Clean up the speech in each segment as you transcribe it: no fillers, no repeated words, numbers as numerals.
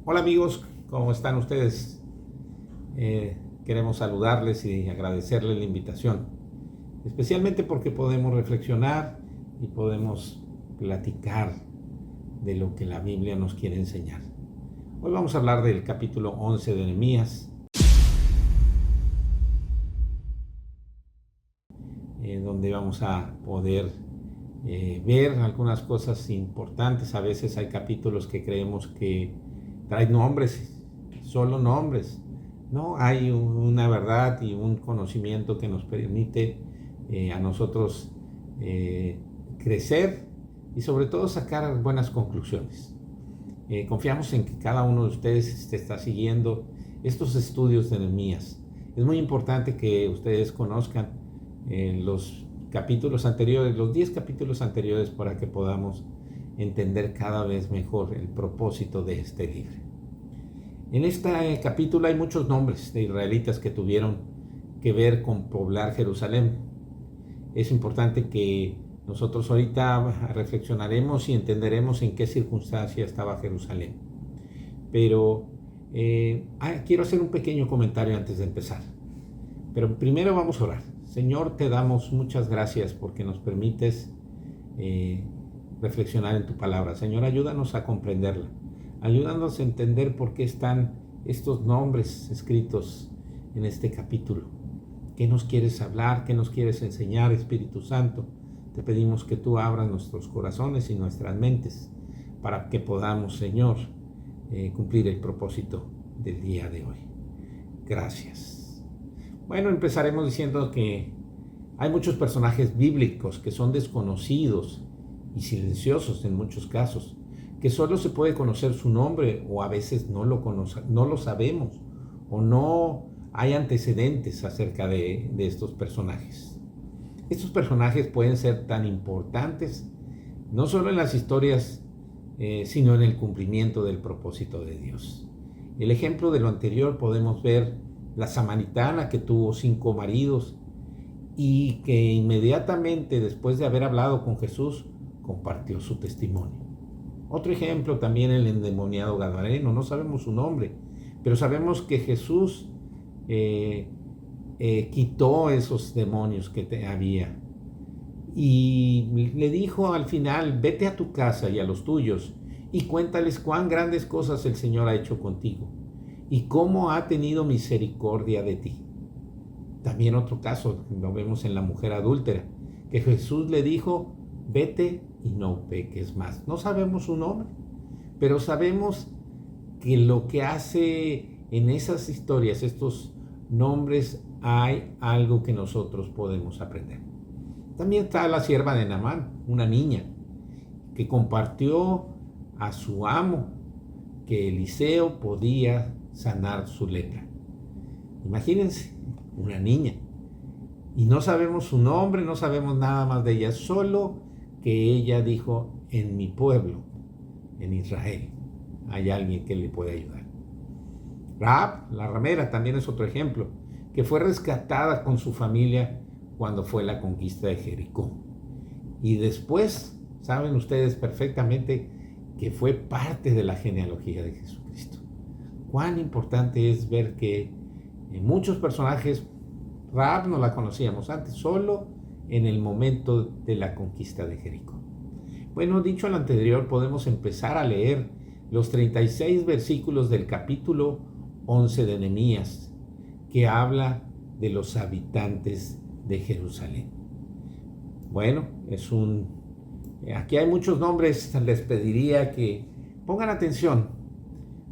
Hola amigos, ¿cómo están ustedes? Queremos saludarles y agradecerles la invitación, especialmente porque podemos reflexionar y podemos platicar de lo que la Biblia nos quiere enseñar. Hoy vamos a hablar del capítulo 11 de Nehemías, donde vamos a poder ver algunas cosas importantes. A veces hay capítulos que creemos que traen nombres, solo nombres. No, hay una verdad y un conocimiento que nos permite a nosotros crecer y sobre todo sacar buenas conclusiones. Confiamos en que cada uno de ustedes está siguiendo estos estudios de Nehemías. Es muy importante que ustedes conozcan los capítulos anteriores, los 10 capítulos anteriores, para que podamos entender cada vez mejor el propósito de este libro. En este capítulo hay muchos nombres de israelitas que tuvieron que ver con poblar Jerusalén. Es importante que nosotros ahorita reflexionaremos y entenderemos en qué circunstancia estaba Jerusalén. Pero quiero hacer un pequeño comentario antes de empezar. Pero primero vamos a orar. Señor, te damos muchas gracias porque nos permites reflexionar en tu palabra. Señor, ayúdanos a comprenderla. Ayúdanos a entender por qué están estos nombres escritos en este capítulo. ¿Qué nos quieres hablar? ¿Qué nos quieres enseñar, Espíritu Santo? Te pedimos que tú abras nuestros corazones y nuestras mentes para que podamos, Señor, cumplir el propósito del día de hoy. Gracias. Bueno, empezaremos diciendo que hay muchos personajes bíblicos que son desconocidos y silenciosos en muchos casos, que solo se puede conocer su nombre o a veces no lo sabemos o no hay antecedentes acerca de estos personajes. Estos personajes pueden ser tan importantes no solo en las historias, sino en el cumplimiento del propósito de Dios. El ejemplo de lo anterior podemos ver la samaritana que tuvo 5 maridos y que inmediatamente después de haber hablado con Jesús compartió su testimonio. Otro ejemplo también el endemoniado gadareno, no sabemos su nombre, pero sabemos que Jesús quitó esos demonios que había y le dijo al final: vete a tu casa y a los tuyos y cuéntales cuán grandes cosas el Señor ha hecho contigo y cómo ha tenido misericordia de ti. También otro caso lo vemos en la mujer adúltera, que Jesús le dijo: vete y no peques más. No sabemos su nombre, pero sabemos que lo que hace en esas historias, estos nombres, hay algo que nosotros podemos aprender. También está la sierva de Naamán, una niña que compartió a su amo que Eliseo podía sanar su lepra. Imagínense, una niña. Y no sabemos su nombre, no sabemos nada más de ella, solo que ella dijo: en mi pueblo, en Israel, hay alguien que le puede ayudar. Rahab, la ramera, también es otro ejemplo, que fue rescatada con su familia cuando fue la conquista de Jericó. Y después, saben ustedes perfectamente que fue parte de la genealogía de Jesucristo. Cuán importante es ver que en muchos personajes, Rahab no la conocíamos antes, solo en el momento de la conquista de Jericó. Bueno, dicho lo anterior, podemos empezar a leer los 36 versículos del capítulo 11 de Nehemías, que habla de los habitantes de Jerusalén. Bueno, aquí hay muchos nombres, les pediría que pongan atención.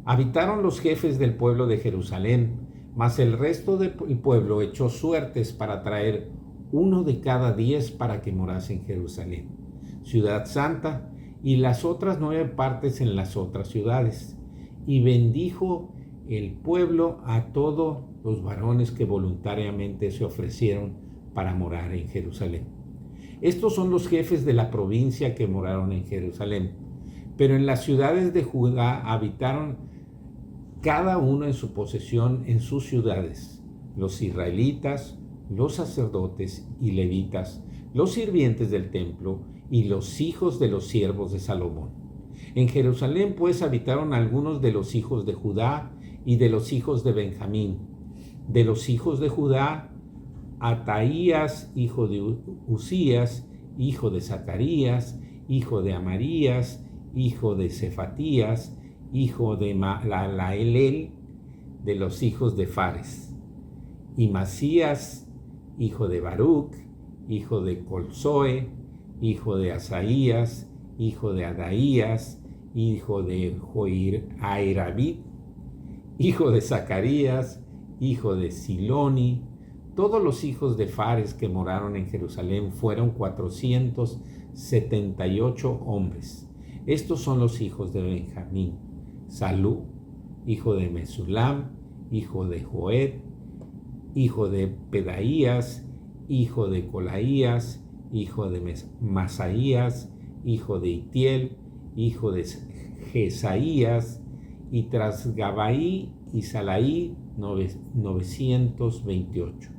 Habitaron los jefes del pueblo de Jerusalén, mas el resto del pueblo echó suertes para traer 1 de cada 10 para que morase en Jerusalén, ciudad santa, y las otras 9 partes en las otras ciudades. Y bendijo el pueblo a todos los varones que voluntariamente se ofrecieron para morar en Jerusalén. Estos son los jefes de la provincia que moraron en Jerusalén. Pero en las ciudades de Judá habitaron cada uno en su posesión en sus ciudades: los israelitas, los sacerdotes y levitas, los sirvientes del templo y los hijos de los siervos de Salomón. En Jerusalén pues habitaron algunos de los hijos de Judá y de los hijos de Benjamín. De los hijos de Judá, Ataías, hijo de Usías, hijo de Zacarías, hijo de Amarías, hijo de Cefatías, hijo de Laelel, de los hijos de Fares. Y Masías, hijo de Baruc, hijo de Colzoe, hijo de Asaías, hijo de Adaías, hijo de Joirabid, hijo de Zacarías, hijo de Siloni. Todos los hijos de Fares que moraron en Jerusalén fueron 478 hombres. Estos son los hijos de Benjamín: Salú, hijo de Mesulam, hijo de Joed, hijo de Pedaías, hijo de Colaías, hijo de Masaías, hijo de Itiel, hijo de Jesaías, y tras Gabaí y Salaí 928.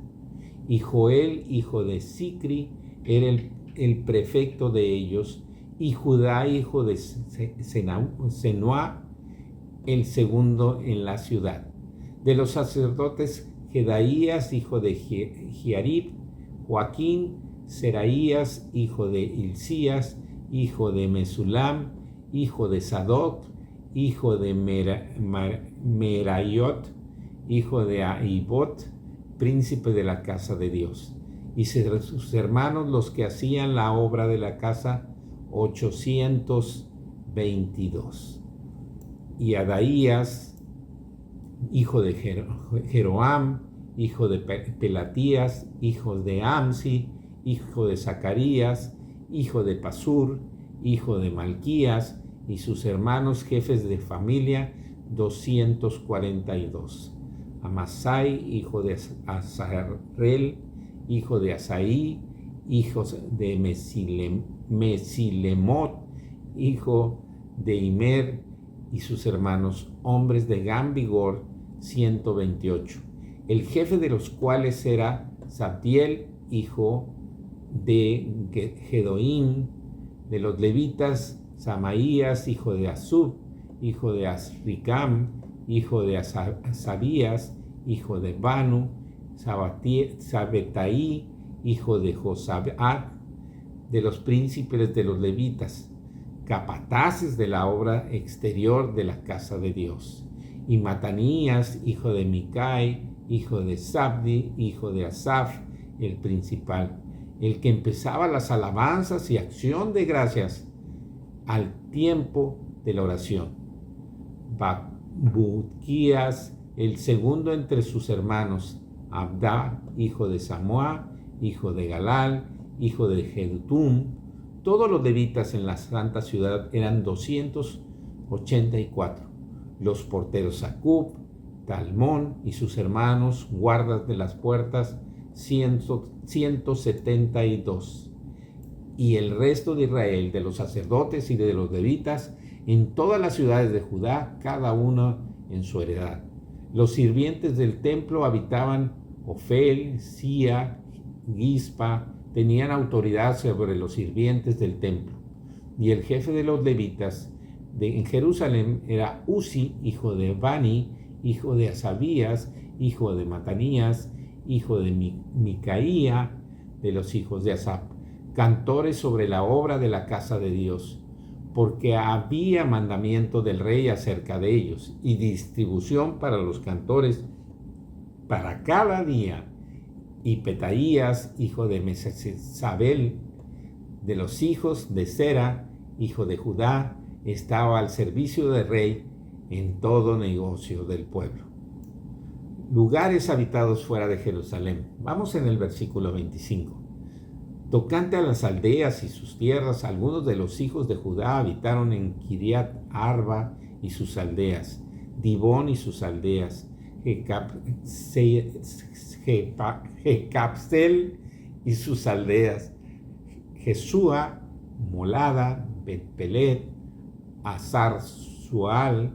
Y Joel, hijo de Sicri, era el prefecto de ellos, y Judá, hijo de Senua, el segundo en la ciudad. De los sacerdotes, Jedaías, hijo de Giarib, Joaquín, Seraías, hijo de Hilcías, hijo de Mesulam, hijo de Sadoc, hijo de Merayot, hijo de Ahibot, príncipe de la casa de Dios. Y sus hermanos, los que hacían la obra de la casa, 822. Y Adaías, hijo de Jeroam, hijo de Pelatías, hijo de Amsi, hijo de Zacarías, hijo de Pasur, hijo de Malquías, y sus hermanos jefes de familia, 242. Amasai, hijo de Azarel, hijo de Asaí, hijos de Mesilemot, hijo de Imer, y sus hermanos, hombres de gran vigor, 128. El jefe de los cuales era Sabdiel, hijo de Gedoín. De los levitas, Samaías, hijo de Asub, hijo de Asricam, hijo de Sabías, hijo de Banu, Sabetaí, hijo de Josabat. De los príncipes de los levitas, capataces de la obra exterior de la casa de Dios. Y Matanías, hijo de Micai, hijo de Sabdi, hijo de Asaf, el principal, el que empezaba las alabanzas y acción de gracias al tiempo de la oración. Bukías, el segundo entre sus hermanos. Abda, hijo de Samua, hijo de Galal, hijo de Jedutum. Todos los levitas en la santa ciudad eran 284. Los porteros Sacub, Talmón y sus hermanos, guardas de las puertas, 172. Y el resto de Israel, de los sacerdotes y de los levitas, en todas las ciudades de Judá, cada uno en su heredad. Los sirvientes del templo habitaban Ofel, Sia, Gispa, tenían autoridad sobre los sirvientes del templo. Y el jefe de los levitas en Jerusalén era Uzi, hijo de Bani, hijo de Asabías, hijo de Matanías, hijo de Micaía, de los hijos de Asaf, cantores sobre la obra de la casa de Dios, porque había mandamiento del rey acerca de ellos, y distribución para los cantores para cada día. Y Petaías, hijo de Mesesabel, de los hijos de Sera, hijo de Judá, estaba al servicio del rey en todo negocio del pueblo. Lugares habitados fuera de Jerusalén. Vamos en el versículo 25. Tocante a las aldeas y sus tierras, algunos de los hijos de Judá habitaron en Kiriat Arba y sus aldeas, Dibón y sus aldeas, Jecapsel y sus aldeas, Jesúa, Molada, Bet-Pelet, Azar-Sual,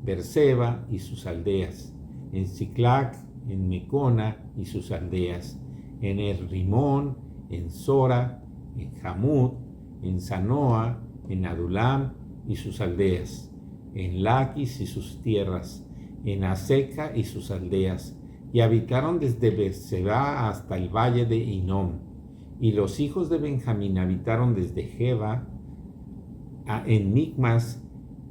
Berseba y sus aldeas, en Siclac, en Mecona y sus aldeas, en El Rimón, en Sora, en Jamut, en Sanoa, en Adulam y sus aldeas, en Laquis y sus tierras, en Aseca y sus aldeas, y habitaron desde Beerseba hasta el valle de Hinnom. Y los hijos de Benjamín habitaron desde Geba, en Micmas,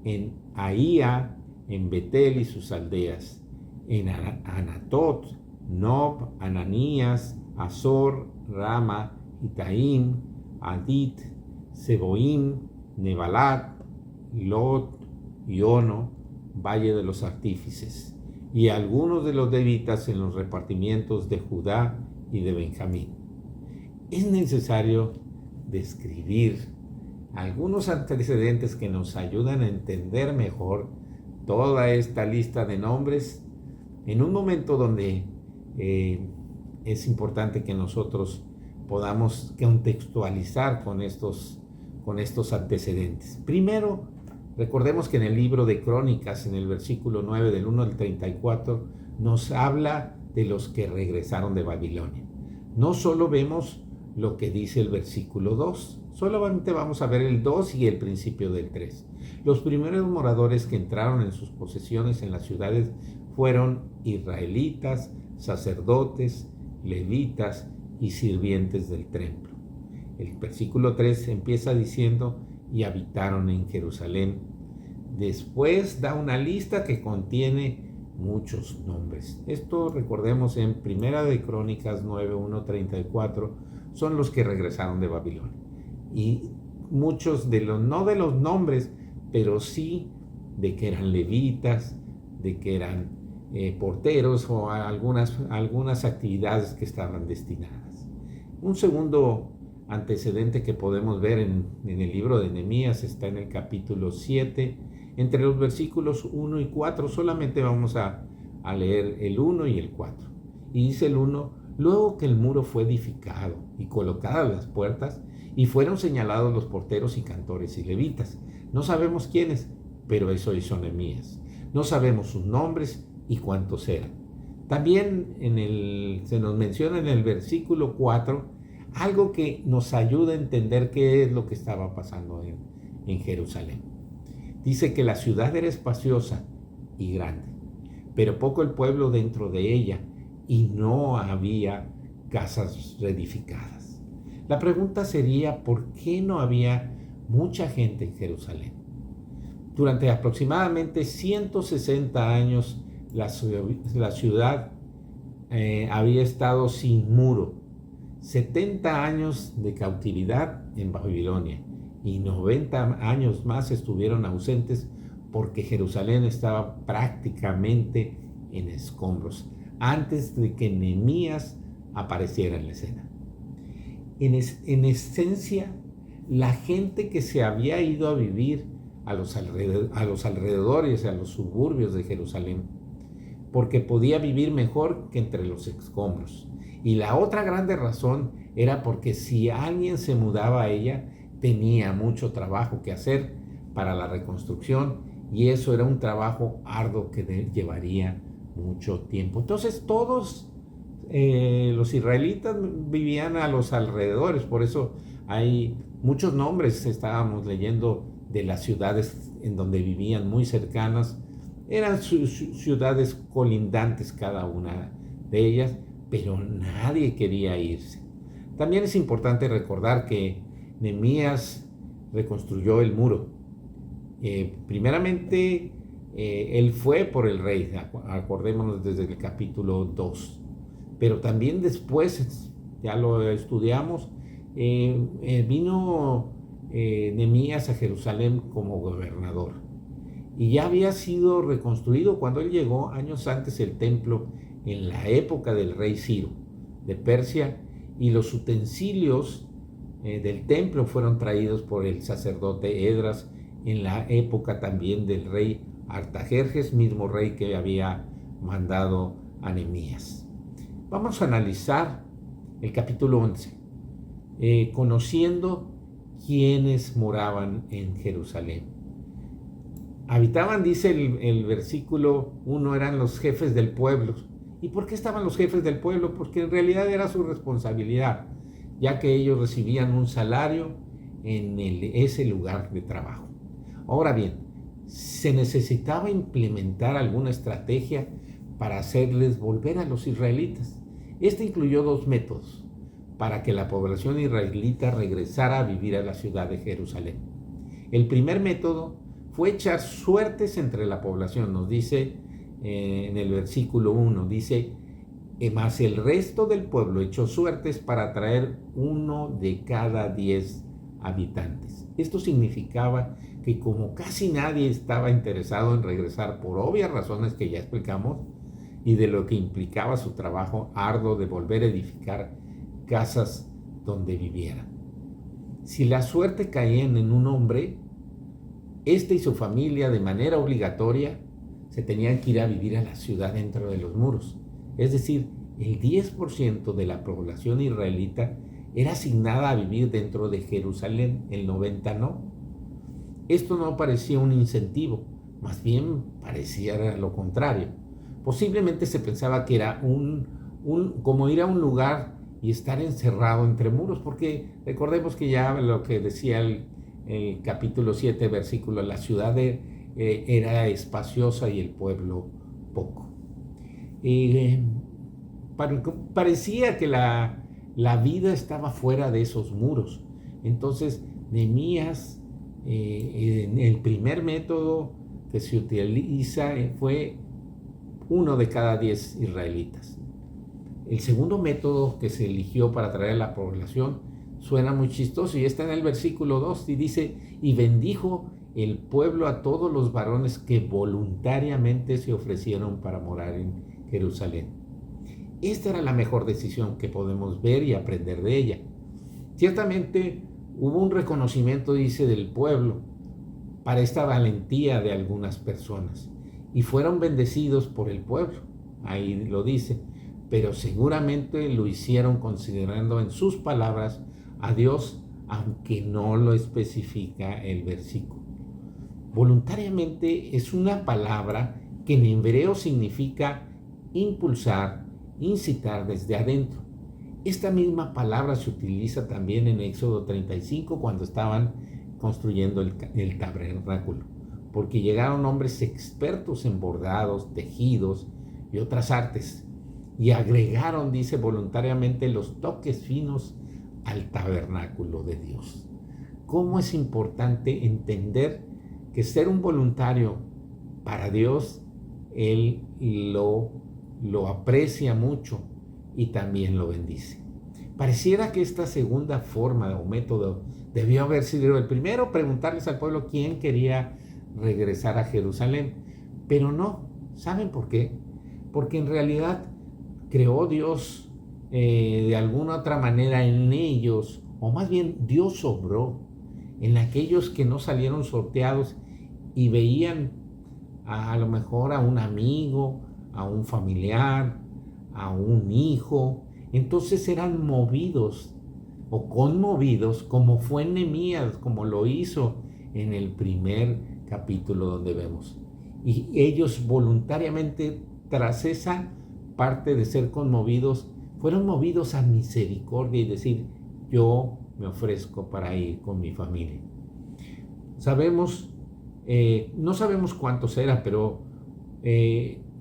en Ahía, en Betel y sus aldeas, en Anatot, Nob, Ananías, Azor, Rama, Itaim, Adit, Seboim, Nebalat, Lot y Ono, valle de los artífices, y algunos de los levitas en los repartimientos de Judá y de Benjamín. Es necesario describir algunos antecedentes que nos ayudan a entender mejor toda esta lista de nombres en un momento donde es importante que nosotros podamos contextualizar con estos antecedentes. Primero, recordemos que en el libro de Crónicas, en el versículo 9 del 1 al 34, nos habla de los que regresaron de Babilonia. No solo vemos lo que dice el versículo 2, solamente vamos a ver el 2 y el principio del 3. Los primeros moradores que entraron en sus posesiones en las ciudades fueron israelitas, sacerdotes, levitas y sirvientes del templo. El versículo 3 empieza diciendo: y habitaron en Jerusalén. Después da una lista que contiene muchos nombres. Esto, recordemos, en Primera de Crónicas 9, 1, 34, son los que regresaron de Babilonia. Y muchos no de los nombres, pero sí de que eran levitas, de que eran porteros o algunas actividades que estaban destinadas. Un segundo antecedente que podemos ver en el libro de Nehemías está en el capítulo 7, entre los versículos 1 y 4. Solamente vamos a leer el 1 y el 4. Y dice el 1: luego que el muro fue edificado y colocadas las puertas, y fueron señalados los porteros y cantores y levitas. No sabemos quiénes, pero eso hizo Nehemías. No sabemos sus nombres y cuántos eran. También se nos menciona en el versículo 4 algo que nos ayuda a entender qué es lo que estaba pasando en Jerusalén. Dice que la ciudad era espaciosa y grande, pero poco el pueblo dentro de ella, y no había casas reedificadas. La pregunta sería: ¿por qué no había mucha gente en Jerusalén? Durante aproximadamente 160 años la ciudad había estado sin muro, 70 años de cautividad en Babilonia, y 90 años más estuvieron ausentes porque Jerusalén estaba prácticamente en escombros antes de que Nehemías apareciera en la escena. En esencia, la gente que se había ido a vivir a los alrededores, a los suburbios de Jerusalén, porque podía vivir mejor que entre los escombros. Y la otra grande razón era porque si alguien se mudaba a ella, tenía mucho trabajo que hacer para la reconstrucción, y eso era un trabajo arduo que llevaría mucho tiempo. Entonces todos los israelitas vivían a los alrededores, por eso hay muchos nombres. Estábamos leyendo de las ciudades en donde vivían muy cercanas. Eran ciudades colindantes cada una de ellas, pero nadie quería irse. También es importante recordar que Nehemías reconstruyó el muro. Primeramente, él fue por el rey, acordémonos desde el capítulo 2. Pero también después, ya lo estudiamos, vino Nehemías a Jerusalén como gobernador. Y ya había sido reconstruido cuando él llegó, años antes, el templo en la época del rey Ciro de Persia, y los utensilios del templo fueron traídos por el sacerdote Esdras en la época también del rey Artajerjes, mismo rey que había mandado a Nehemías. Vamos a analizar el capítulo 11, conociendo quiénes moraban en Jerusalén. Habitaban, dice el versículo 1, eran los jefes del pueblo. ¿Y por qué estaban los jefes del pueblo? Porque en realidad era su responsabilidad, ya que ellos recibían un salario en ese lugar de trabajo. Ahora bien, se necesitaba implementar alguna estrategia para hacerles volver a los israelitas. Este incluyó dos métodos para que la población israelita regresara a vivir a la ciudad de Jerusalén. El primer método fue echar suertes entre la población, nos dice en el versículo 1, dice, mas el resto del pueblo echó suertes para traer 1 de cada 10 habitantes. Esto significaba que como casi nadie estaba interesado en regresar por obvias razones que ya explicamos y de lo que implicaba su trabajo arduo de volver a edificar casas donde vivieran. Si la suerte caía en un hombre, este y su familia de manera obligatoria se tenían que ir a vivir a la ciudad dentro de los muros. Es decir, el 10% de la población israelita era asignada a vivir dentro de Jerusalén, el 90% no. Esto no parecía un incentivo, más bien parecía lo contrario. Posiblemente se pensaba que era como ir a un lugar y estar encerrado entre muros, porque recordemos que ya lo que decía el capítulo 7, versículo, la ciudad era espaciosa y el pueblo poco. Parecía que la vida estaba fuera de esos muros. Entonces, Nehemías, el primer método que se utiliza fue 1 de cada 10 israelitas. El segundo método que se eligió para atraer a la población suena muy chistoso y está en el versículo 2 y dice, y bendijo el pueblo a todos los varones que voluntariamente se ofrecieron para morar en Jerusalén. Esta era la mejor decisión que podemos ver y aprender de ella. Ciertamente hubo un reconocimiento, dice, del pueblo para esta valentía de algunas personas y fueron bendecidos por el pueblo, ahí lo dice, pero seguramente lo hicieron considerando en sus palabras a Dios, aunque no lo especifica el versículo. Voluntariamente es una palabra que en hebreo significa impulsar, incitar desde adentro. Esta misma palabra se utiliza también en Éxodo 35 cuando estaban construyendo el tabernáculo, porque llegaron hombres expertos en bordados, tejidos y otras artes y agregaron, dice, voluntariamente los toques finos al tabernáculo de Dios. ¿Cómo es importante entender que ser un voluntario para Dios, Él lo aprecia mucho y también lo bendice? Pareciera que esta segunda forma o método debió haber sido el primero, preguntarles al pueblo quién quería regresar a Jerusalén, pero no. ¿Saben por qué? Porque en realidad creó Dios de alguna otra manera en ellos, o más bien Dios obró en aquellos que no salieron sorteados y veían a lo mejor a un amigo, a un familiar, a un hijo. Entonces eran movidos o conmovidos, como fue Nehemías, como lo hizo en el primer capítulo donde vemos. Y ellos voluntariamente, tras esa parte de ser conmovidos, fueron movidos a misericordia y decir, yo me ofrezco para ir con mi familia. No sabemos cuántos eran, pero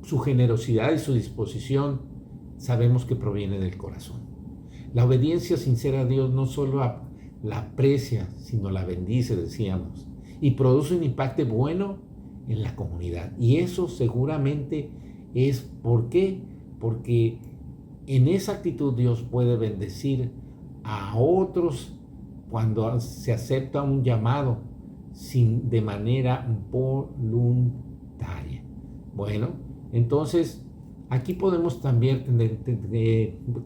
su generosidad y su disposición sabemos que proviene del corazón. La obediencia sincera a Dios no solo la aprecia, sino la bendice, decíamos, y produce un impacto bueno en la comunidad. Y eso seguramente es ¿por qué? Porque en esa actitud Dios puede bendecir a otros cuando se acepta un llamado de manera voluntaria. Bueno, entonces aquí podemos también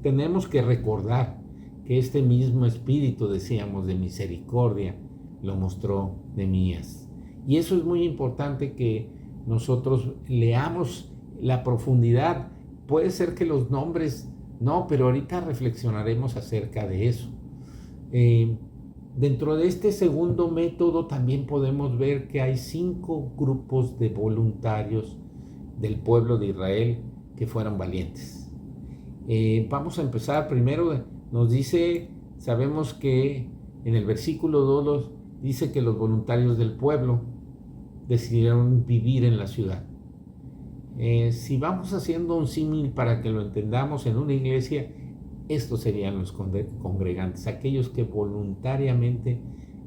tenemos que recordar que este mismo espíritu, decíamos, de misericordia lo mostró Nehemías. Y eso es muy importante que nosotros leamos la profundidad. Puede ser que los nombres no, pero ahorita reflexionaremos acerca de eso. Dentro de este segundo método también podemos ver que hay 5 grupos de voluntarios del pueblo de Israel que fueron valientes. Vamos a empezar primero, nos dice, sabemos que en el versículo 2 dice que los voluntarios del pueblo decidieron vivir en la ciudad. Si vamos haciendo un símil para que lo entendamos en una iglesia, estos serían los congregantes, aquellos que voluntariamente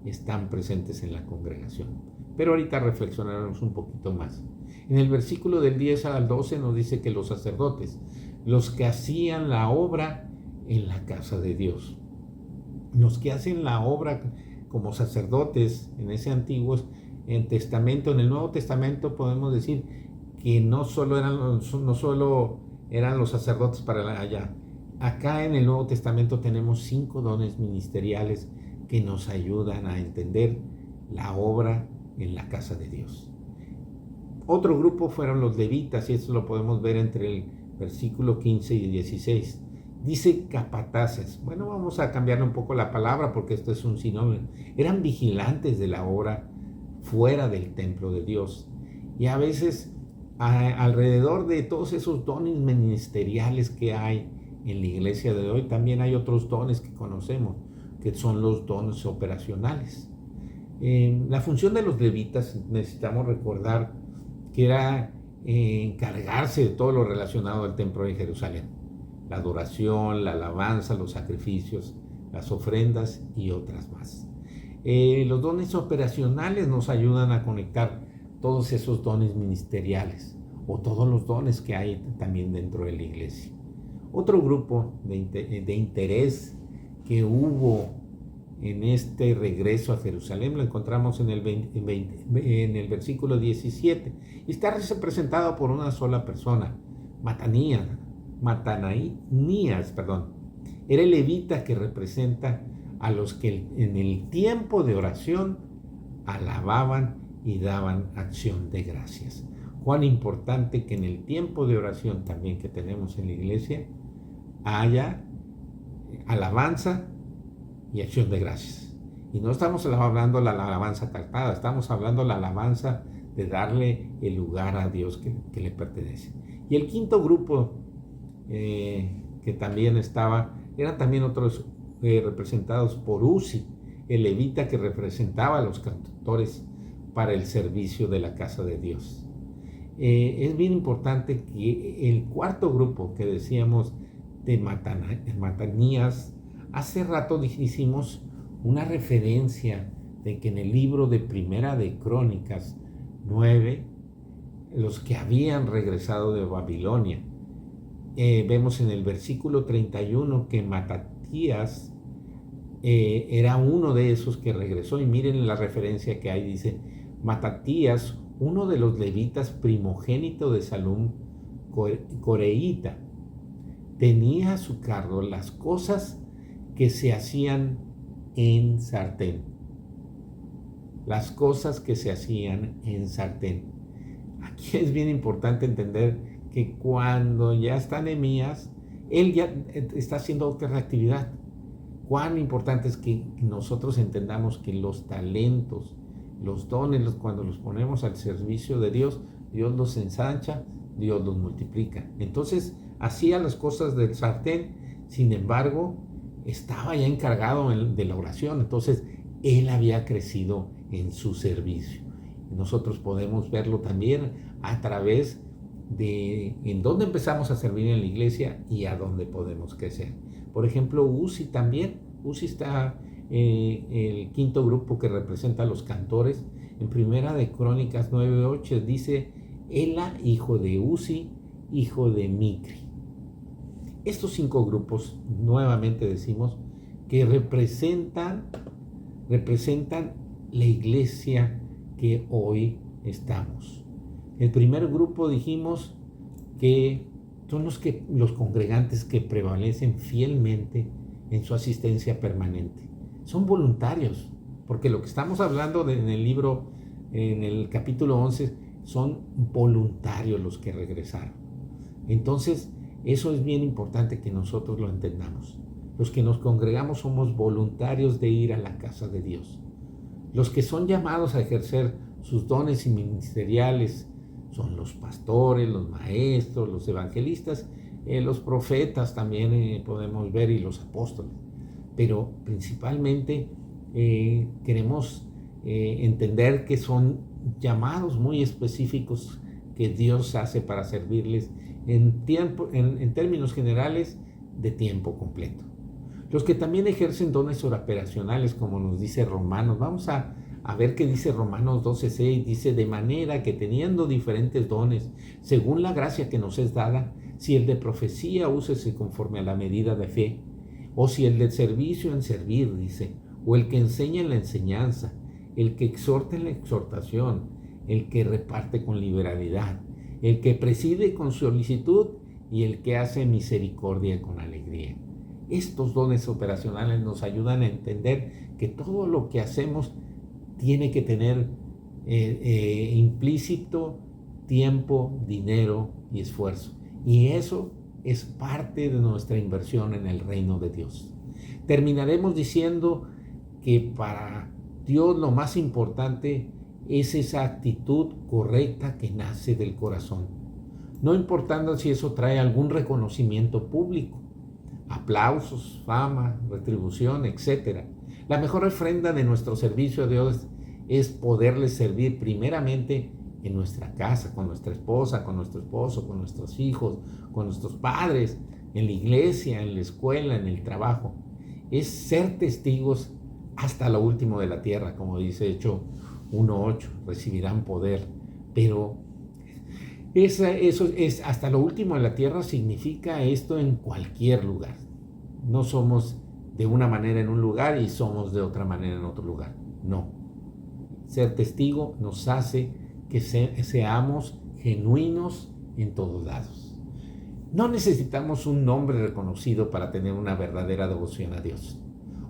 están presentes en la congregación. Pero ahorita reflexionaremos un poquito más. En el versículo del 10 al 12 nos dice que los sacerdotes, los que hacían la obra en la casa de Dios, los que hacen la obra como sacerdotes en ese antiguo testamento, en el Nuevo Testamento podemos decir que no solo eran los sacerdotes para allá. Acá en el Nuevo Testamento tenemos 5 dones ministeriales que nos ayudan a entender la obra en la casa de Dios. Otro grupo fueron los levitas, y esto lo podemos ver entre el versículo 15 y 16. Dice capataces. Bueno, vamos a cambiarle un poco la palabra porque esto es un sinónimo. Eran vigilantes de la obra fuera del templo de Dios. Y a veces alrededor de todos esos dones ministeriales que hay en la iglesia de hoy, también hay otros dones que conocemos, que son los dones operacionales. La función de los levitas, necesitamos recordar que era encargarse de todo lo relacionado al templo de Jerusalén: la adoración, la alabanza, los sacrificios, las ofrendas y otras más. Los dones operacionales nos ayudan a conectar todos esos dones ministeriales o todos los dones que hay también dentro de la iglesia. Otro grupo de interés que hubo en este regreso a Jerusalén lo encontramos en el versículo 17. Y está representado por una sola persona, Matanías. Era el levita que representa a los que en el tiempo de oración alababan y daban acción de gracias. Cuán importante que en el tiempo de oración también que tenemos en la iglesia haya alabanza y acción de gracias. Y no estamos hablando de la alabanza cantada, estamos hablando de la alabanza de darle el lugar a Dios que le pertenece. Y el quinto grupo que también eran también otros representados por Uzi, el levita que representaba a los cantores para el servicio de la casa de Dios. Es bien importante que el cuarto grupo que decíamos de Matanías, hace rato hicimos una referencia de que en el libro de Primera de Crónicas 9, los que habían regresado de Babilonia, vemos en el versículo 31 que Matatías era uno de esos que regresó. Y miren la referencia que hay, dice: Matatías, uno de los levitas primogénito de Salum coreíta, tenía a su cargo las cosas que se hacían en sartén. Las cosas que se hacían en sartén. Aquí es bien importante entender que cuando ya está Nehemías, él ya está haciendo otra actividad. Cuán importante es que nosotros entendamos que los talentos, los dones, cuando los ponemos al servicio de Dios, Dios los ensancha, Dios los multiplica. Entonces hacía las cosas del sartén, sin embargo estaba ya encargado de la oración. Entonces él había crecido en su servicio. Nosotros podemos verlo también a través de en dónde empezamos a servir en la iglesia y a dónde podemos crecer. Por ejemplo, Uzi también. Uzi está el quinto grupo que representa a los cantores. En Primera de Crónicas 9:8 dice: Ela, hijo de Uzi, hijo de Micri. Estos 5 grupos, nuevamente decimos, que representan la iglesia que hoy estamos. El primer grupo dijimos que son los congregantes que prevalecen fielmente en su asistencia permanente. Son voluntarios, porque lo que estamos hablando en el libro, en el capítulo 11, son voluntarios los que regresaron. Entonces, eso es bien importante que nosotros lo entendamos. Los que nos congregamos somos voluntarios de ir a la casa de Dios. Los que son llamados a ejercer sus dones ministeriales son los pastores, los maestros, los evangelistas, los profetas también podemos ver, y los apóstoles. Pero principalmente queremos entender que son llamados muy específicos que Dios hace para servirles en términos generales de tiempo completo. Los que también ejercen dones operacionales, como nos dice Romanos. Vamos a ver qué dice Romanos 12:6. Dice: de manera que teniendo diferentes dones, según la gracia que nos es dada, si el de profecía, úsese conforme a la medida de fe, o si el de servicio, en servir, dice, o el que enseña en la enseñanza, el que exhorta en la exhortación, el que reparte con liberalidad, el que preside con solicitud y el que hace misericordia con alegría. Estos dones operacionales nos ayudan a entender que todo lo que hacemos tiene que tener implícito tiempo, dinero y esfuerzo. Y eso es parte de nuestra inversión en el reino de Dios. Terminaremos diciendo que para Dios lo más importante es esa actitud correcta que nace del corazón, no importando si eso trae algún reconocimiento público, aplausos, fama, retribución, etc. La mejor ofrenda de nuestro servicio a Dios es poderle servir primeramente en nuestra casa, con nuestra esposa, con nuestro esposo, con nuestros hijos, con nuestros padres, en la iglesia, en la escuela, en el trabajo. Es ser testigos hasta lo último de la tierra, como dice Hechos 1:8, recibirán poder. Pero eso es hasta lo último de la tierra, significa esto en cualquier lugar. No somos de una manera en un lugar y somos de otra manera en otro lugar. No. Ser testigo nos hace que seamos genuinos en todos lados. No necesitamos un nombre reconocido para tener una verdadera devoción a Dios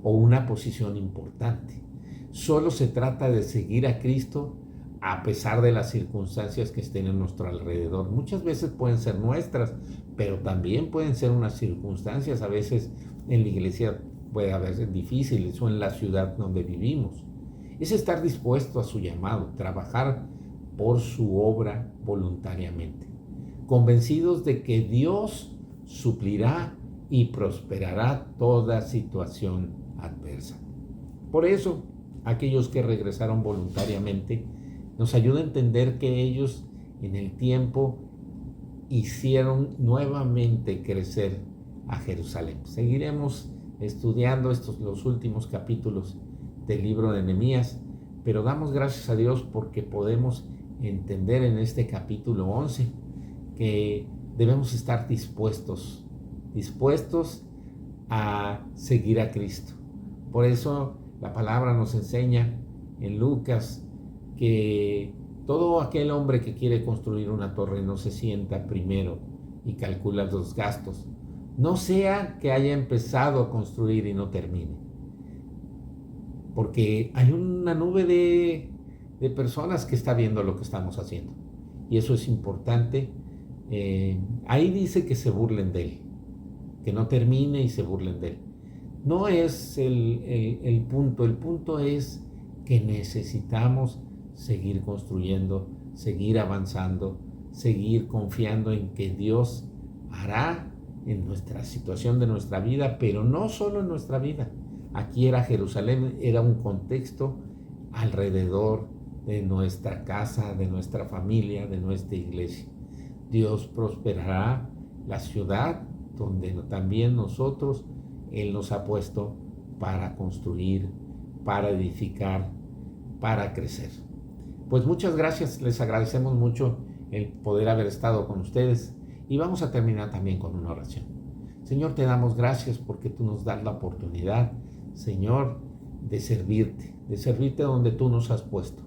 o una posición importante. Solo se trata de seguir a Cristo a pesar de las circunstancias que estén en nuestro alrededor. Muchas veces pueden ser nuestras, pero también pueden ser unas circunstancias. A veces en la iglesia puede haber difíciles o en la ciudad donde vivimos. Es estar dispuesto a su llamado, trabajar por su obra voluntariamente, convencidos de que Dios suplirá y prosperará toda situación adversa. Por eso, aquellos que regresaron voluntariamente nos ayuda a entender que ellos en el tiempo hicieron nuevamente crecer a Jerusalén. Seguiremos estudiando los últimos capítulos del libro de Nehemías, pero damos gracias a Dios porque podemos entender en este capítulo 11 que debemos estar dispuestos a seguir a Cristo. Por eso la palabra nos enseña en Lucas que todo aquel hombre que quiere construir una torre no se sienta primero y calcula los gastos, no sea que haya empezado a construir y no termine, porque hay una nube de personas que está viendo lo que estamos haciendo, y eso es importante. Ahí dice que se burlen de él, que no termine y se burlen de él. No es el punto es que necesitamos seguir construyendo, seguir avanzando, seguir confiando en que Dios hará en nuestra situación de nuestra vida, pero no solo en nuestra vida. Aquí era Jerusalén, era un contexto alrededor de nuestra casa, de nuestra familia, de nuestra iglesia. Dios prosperará la ciudad donde también nosotros, Él nos ha puesto para construir, para edificar, para crecer. Pues muchas gracias, les agradecemos mucho el poder haber estado con ustedes y vamos a terminar también con una oración. Señor, te damos gracias porque tú nos das la oportunidad, Señor, de servirte donde tú nos has puesto,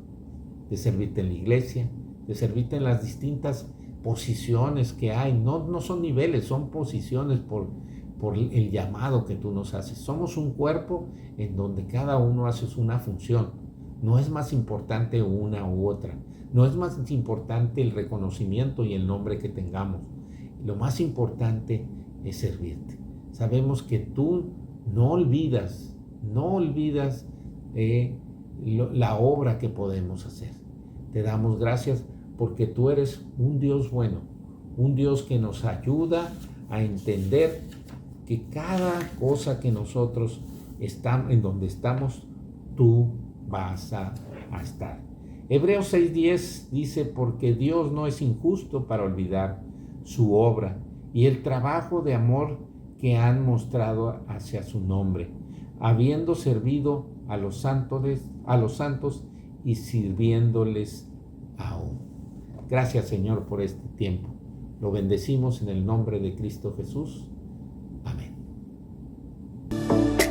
de servirte en la iglesia, de servirte en las distintas posiciones que hay. No son niveles, son posiciones por el llamado que tú nos haces. Somos un cuerpo en donde cada uno hace una función. No es más importante una u otra. No es más importante el reconocimiento y el nombre que tengamos. Lo más importante es servirte. Sabemos que tú no olvidas la obra que podemos hacer. Te damos gracias porque tú eres un Dios bueno, un Dios que nos ayuda a entender que cada cosa que nosotros estamos, en donde estamos, tú vas a estar. Hebreos 6:10 dice, porque Dios no es injusto para olvidar su obra y el trabajo de amor que han mostrado hacia su nombre, habiendo servido a los santos y sirviéndoles aún. Gracias, Señor, por este tiempo. Lo bendecimos en el nombre de Cristo Jesús. Amén.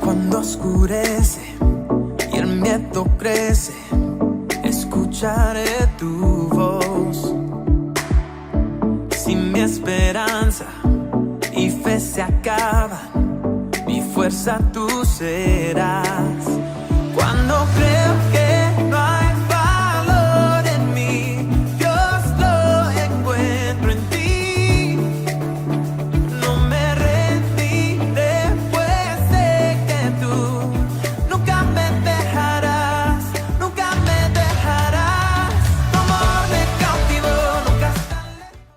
Cuando oscurece y el miedo crece, escucharé tu voz. Si mi esperanza y fe se acaban, mi fuerza tú serás.